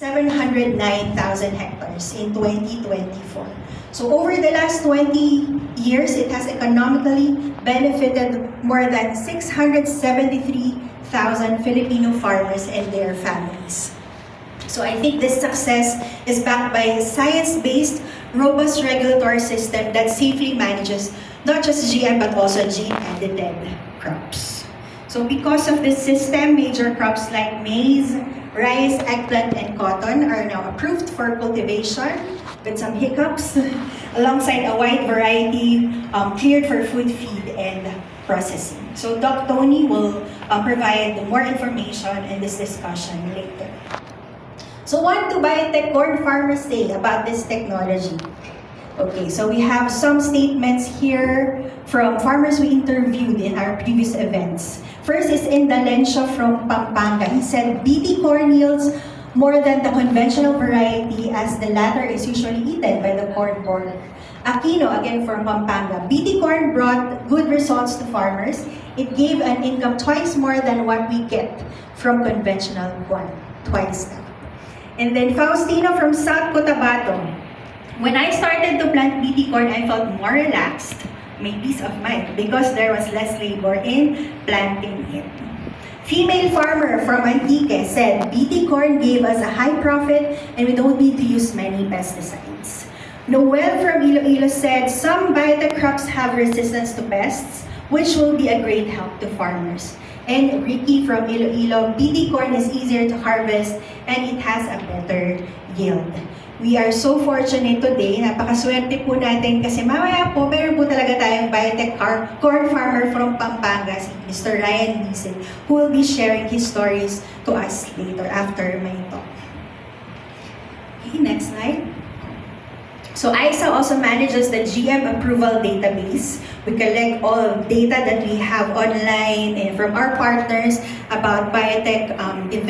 709,000 hectares in 2024. So over the last 20 years, it has economically benefited more than 673,000 Filipino farmers and their families. So I think this success is backed by a science-based, robust regulatory system that safely manages not just GM but also gene-edited crops. So because of this system, major crops like maize, rice, eggplant, and cotton are now approved for cultivation with some hiccups, alongside a wide variety cleared for food feed and processing. So Doc Tony will provide more information in this discussion later. So what do biotech corn farmers say about this technology? Okay, so we have some statements here from farmers we interviewed in our previous events. First is Indalencio from Pampanga. He said, BT corn yields more than the conventional variety as the latter is usually eaten by the corn borer. Aquino, again from Pampanga, BT corn brought good results to farmers. It gave an income twice more than what we get from conventional corn, twice that. And then Faustino from South Cotabato. When I started to plant BT corn, I felt more relaxed, may peace of mind, because there was less labor in planting it. Female farmer from Antique said, BT corn gave us a high profit and we don't need to use many pesticides. Noel from Iloilo said, some biotech crops have resistance to pests, which will be a great help to farmers. And Ricky from Iloilo, BT corn is easier to harvest and it has a better yield. We are so fortunate today, napakaswerte po natin kasi mamaya po, meron po talaga tayong biotech corn farmer from Pampanga, si Mr. Ryan Nissen, who will be sharing his stories to us later after my talk. Okay, next slide. So ISA also manages the GM approval database. We collect all data that we have online and from our partners about biotech events.